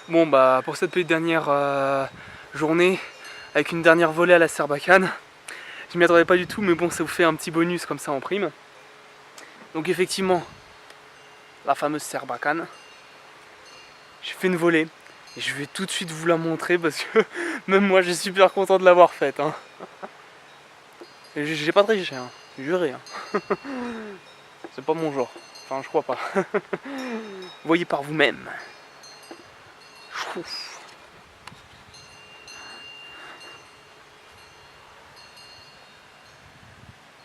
Bon bah pour cette petite dernière journée, avec une dernière volée à la Serbacane, je m'y attendais pas du tout, mais bon, ça vous fait un petit bonus comme ça en prime. Donc effectivement, la fameuse Serbacane, j'ai fait une volée, et je vais tout de suite vous la montrer parce que même moi j'ai super content de l'avoir faite. Hein. J'ai pas triché, hein. Juré. Hein. C'est pas mon genre, enfin je crois pas. Voyez par vous-même.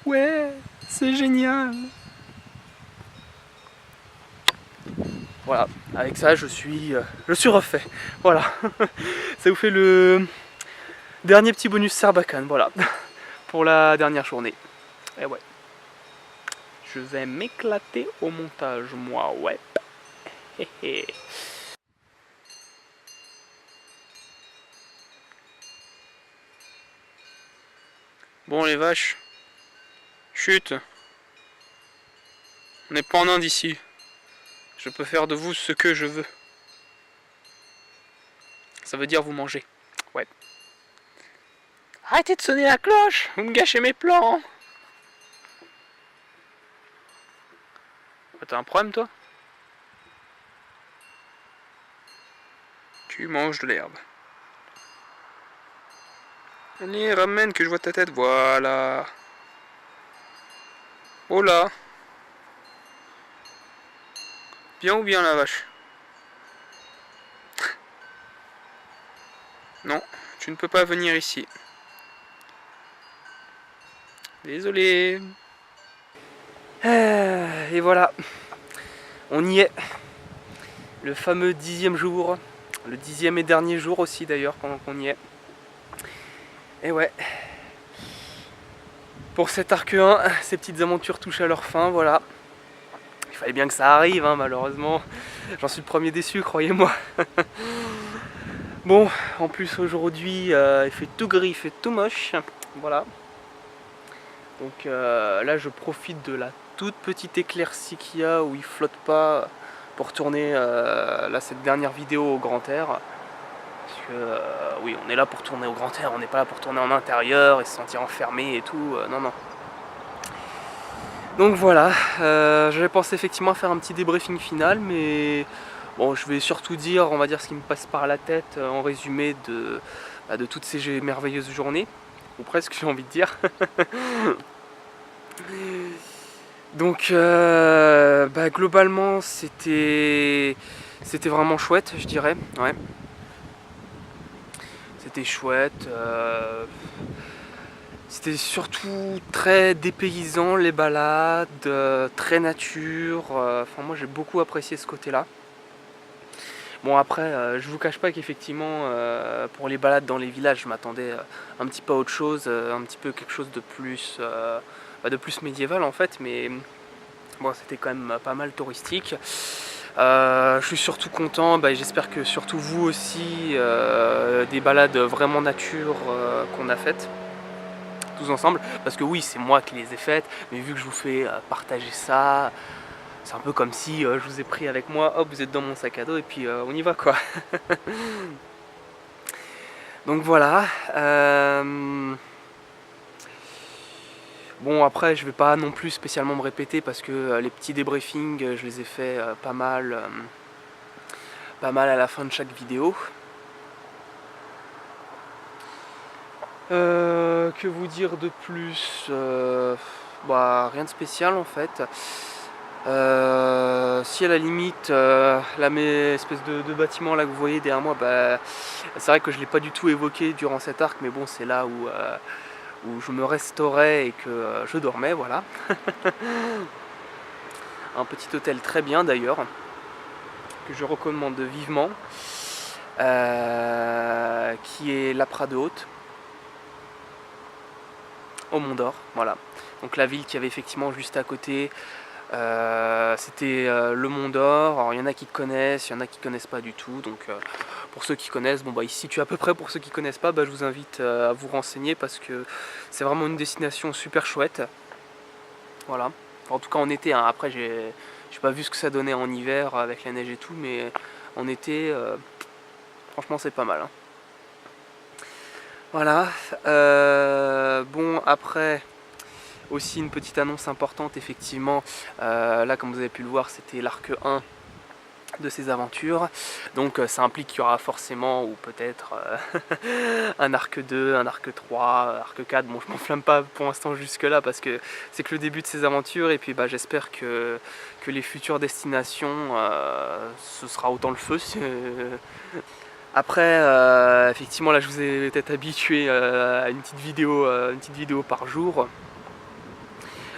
Ouais, c'est génial. Voilà, avec ça je suis refait. Voilà, ça vous fait le dernier petit bonus Sarbacane, voilà, pour la dernière journée. Et ouais, je vais m'éclater au montage, moi, ouais. Bon les vaches, chut, on n'est pas en Inde ici. Je peux faire de vous ce que je veux. Ça veut dire vous manger, ouais. Arrêtez de sonner la cloche, vous me gâchez mes plans. T'as un problème toi? Tu manges de l'herbe. Allez, ramène que je vois ta tête, voilà. Oh là. Bien ou bien la vache? Non, tu ne peux pas venir ici. Désolé. Et voilà, on y est. Le fameux 10e jour. Le 10e et dernier jour aussi d'ailleurs, pendant qu'on y est. Et ouais. Pour cet arc 1, ces petites aventures touchent à leur fin, voilà. Il fallait bien que ça arrive, hein, malheureusement. J'en suis le premier déçu, croyez-moi. Bon, en plus aujourd'hui, il fait tout gris, il fait tout moche. Voilà. Donc là, je profite de la toute petite éclaircie qu'il y a où il flotte pas pour tourner là, cette dernière vidéo au grand air. Parce que oui, on est là pour tourner au grand air, on n'est pas là pour tourner en intérieur et se sentir enfermé et tout. Non, non. Donc voilà, j'avais pensé effectivement faire un petit débriefing final, mais bon, je vais surtout dire, on va dire, ce qui me passe par la tête en résumé de toutes ces merveilleuses journées, ou presque, j'ai envie de dire. Donc globalement, c'était vraiment chouette, je dirais, ouais. C'était chouette. C'était surtout très dépaysant, les balades, très nature. Enfin, moi j'ai beaucoup apprécié ce côté-là. Bon après, je vous cache pas qu'effectivement, pour les balades dans les villages, je m'attendais un petit peu à autre chose, un petit peu quelque chose de plus médiéval en fait, mais bon, c'était quand même pas mal touristique. Je suis surtout content, j'espère que surtout vous aussi, des balades vraiment nature qu'on a faites tous ensemble, parce que oui, c'est moi qui les ai faites, mais vu que je vous fais partager ça, c'est un peu comme si je vous ai pris avec moi, hop, vous êtes dans mon sac à dos et puis on y va quoi. Donc voilà. Bon après je vais pas non plus spécialement me répéter parce que les petits débriefings je les ai fait pas mal à la fin de chaque vidéo. Que vous dire de plus? Rien de spécial en fait. Si à la limite espèce de bâtiment là que vous voyez derrière moi, c'est vrai que je l'ai pas du tout évoqué durant cet arc, mais bon c'est là où je me restaurais et que je dormais, voilà. Un petit hôtel très bien d'ailleurs, que je recommande vivement, qui est la Prade Haute, au Mont d'Or, voilà. Donc la ville qui avait effectivement juste à côté, c'était le Mont d'Or. Alors il y en a qui connaissent, il y en a qui connaissent pas du tout. Donc pour ceux qui connaissent, il se situe à peu près. Pour ceux qui connaissent pas, je vous invite à vous renseigner parce que c'est vraiment une destination super chouette. Voilà. Enfin, en tout cas en été, hein. Après j'ai pas vu ce que ça donnait en hiver avec la neige et tout, mais en été Franchement c'est pas mal, hein. Voilà, bon après aussi une petite annonce importante effectivement, là comme vous avez pu le voir c'était l'arc 1 de ces aventures, donc ça implique qu'il y aura forcément ou peut-être un arc 2, un arc 3, arc 4, bon je m'enflamme pas pour l'instant jusque là parce que c'est que le début de ces aventures et puis bah, j'espère que les futures destinations ce sera autant le feu. Après effectivement là je vous ai peut-être habitué à une petite vidéo par jour.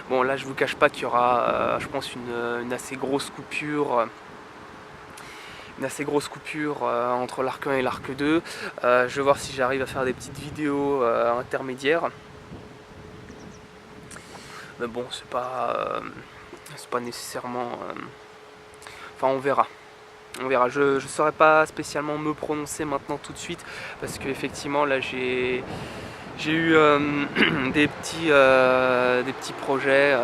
Bon là je vous cache pas qu'il y aura je pense une assez grosse coupure. Entre l'arc 1 et l'arc 2. Je vais voir si j'arrive à faire des petites vidéos intermédiaires. Mais bon, c'est pas nécessairement... Enfin, on verra. On verra. Je ne saurais pas spécialement me prononcer maintenant tout de suite parce qu'effectivement, là, j'ai eu des petits projets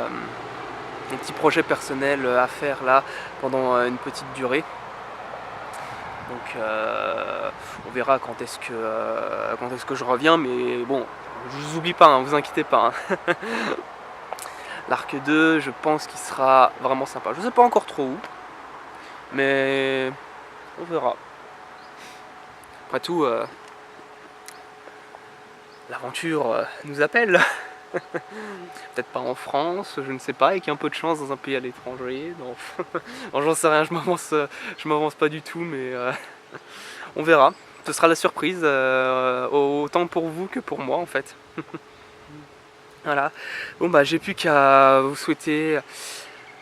personnels à faire là pendant une petite durée. Donc on verra quand est-ce que je reviens, mais bon, je vous oublie pas, hein, vous inquiétez pas. Hein. L'arc 2, je pense qu'il sera vraiment sympa. Je sais pas encore trop où, mais on verra. Après tout, l'aventure nous appelle. Peut-être pas en France, je ne sais pas, avec un peu de chance dans un pays à l'étranger. Non, non j'en sais rien, je m'avance pas du tout, mais on verra. Ce sera la surprise, autant pour vous que pour moi en fait. Voilà. Bon bah j'ai plus qu'à vous souhaiter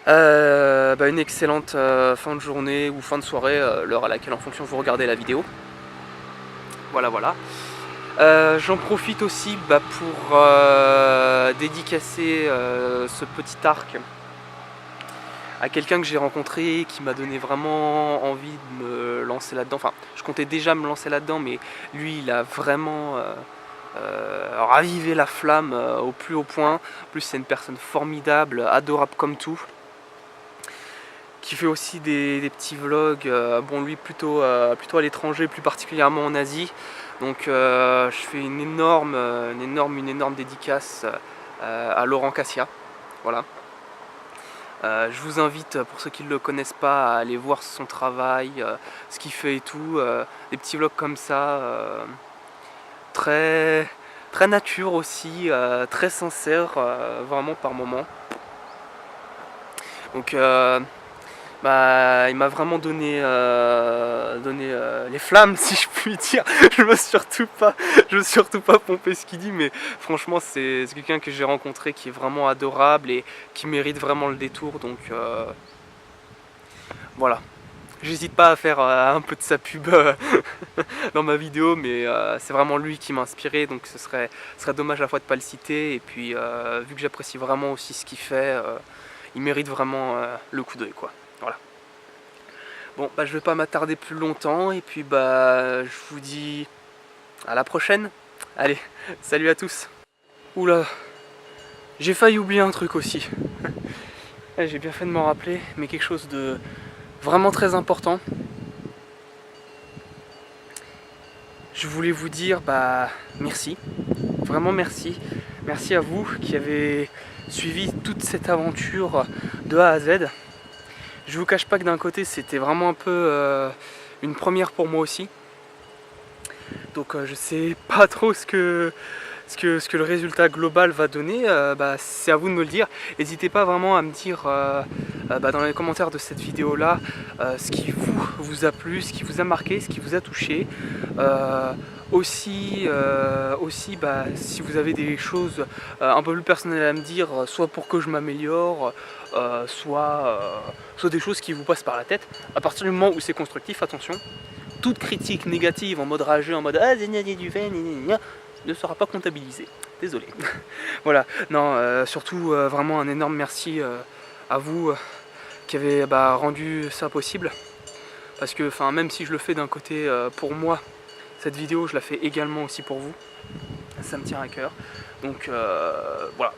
une excellente fin de journée ou fin de soirée, l'heure à laquelle en fonction vous regardez la vidéo. Voilà. J'en profite aussi pour dédicacer ce petit arc à quelqu'un que j'ai rencontré qui m'a donné vraiment envie de me lancer là-dedans. Enfin, je comptais déjà me lancer là-dedans, mais lui, il a vraiment ravivé la flamme au plus haut point. En plus, c'est une personne formidable, adorable comme tout, qui fait aussi des petits vlogs. Bon, lui plutôt à l'étranger, plus particulièrement en Asie. Donc je fais une énorme dédicace à Laurent Cassia. Voilà. Je vous invite, pour ceux qui ne le connaissent pas, à aller voir son travail, ce qu'il fait et tout. Des petits vlogs comme ça, très nature aussi, très sincère, vraiment par moment. Donc il m'a vraiment donné les flammes, si je puis dire. Je veux surtout pas pomper ce qu'il dit, mais franchement c'est quelqu'un que j'ai rencontré qui est vraiment adorable et qui mérite vraiment le détour. Donc voilà, j'hésite pas à faire un peu de sa pub dans ma vidéo, mais c'est vraiment lui qui m'a inspiré, donc ce serait dommage à la fois de pas le citer. Et puis vu que j'apprécie vraiment aussi ce qu'il fait, il mérite vraiment le coup d'œil, quoi. Voilà. Bon, je vais pas m'attarder plus longtemps et puis je vous dis à la prochaine. Allez, salut à tous. Oula, j'ai failli oublier un truc aussi. J'ai bien fait de m'en rappeler, mais quelque chose de vraiment très important. Je voulais vous dire merci, vraiment merci. Merci à vous qui avez suivi toute cette aventure de A à Z. Je vous cache pas que d'un côté c'était vraiment un peu une première pour moi aussi. Donc je sais pas trop ce que le résultat global va donner, c'est à vous de me le dire. N'hésitez pas vraiment à me dire dans les commentaires de cette vidéo là ce qui vous a plu, ce qui vous a marqué, ce qui vous a touché. Aussi si vous avez des choses un peu plus personnelles à me dire, soit pour que je m'améliore, soit des choses qui vous passent par la tête. À partir du moment où c'est constructif, attention, toute critique négative en mode rageux, en mode ne sera pas comptabilisée. Désolé. Voilà, non, surtout vraiment un énorme merci à vous qui avez rendu ça possible. Parce que même si je le fais d'un côté pour moi, cette vidéo je la fais également aussi pour vous. Ça me tient à cœur. Donc voilà.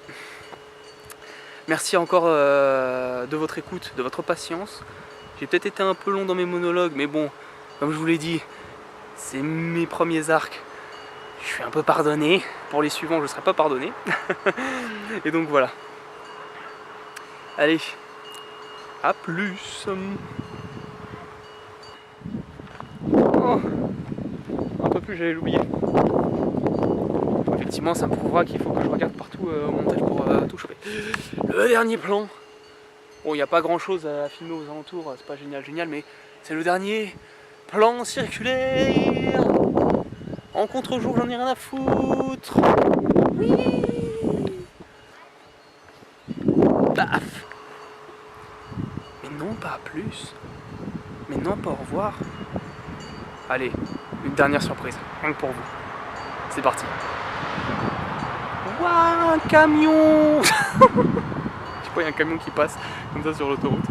Merci encore de votre écoute, de votre patience. J'ai peut-être été un peu long dans mes monologues, mais bon, comme je vous l'ai dit, C'est mes premiers arcs. Je suis un peu pardonné. Pour les suivants, je ne serai pas pardonné. Et donc voilà. Allez, à plus. Oh, un peu plus, j'allais l'oublier. Effectivement, ça me prouvera qu'il faut que je regarde partout au montage pour tout choper. Le dernier plan. Bon, il n'y a pas grand chose à filmer aux alentours, c'est pas génial, mais c'est le dernier plan circulaire. En contre-jour, j'en ai rien à foutre. Oui. Paf. Mais non, pas plus. Mais non, pas au revoir. Allez, une dernière surprise, rien que pour vous. C'est parti. Waouh, un camion. Je sais pas, il y a un camion qui passe comme ça sur l'autoroute.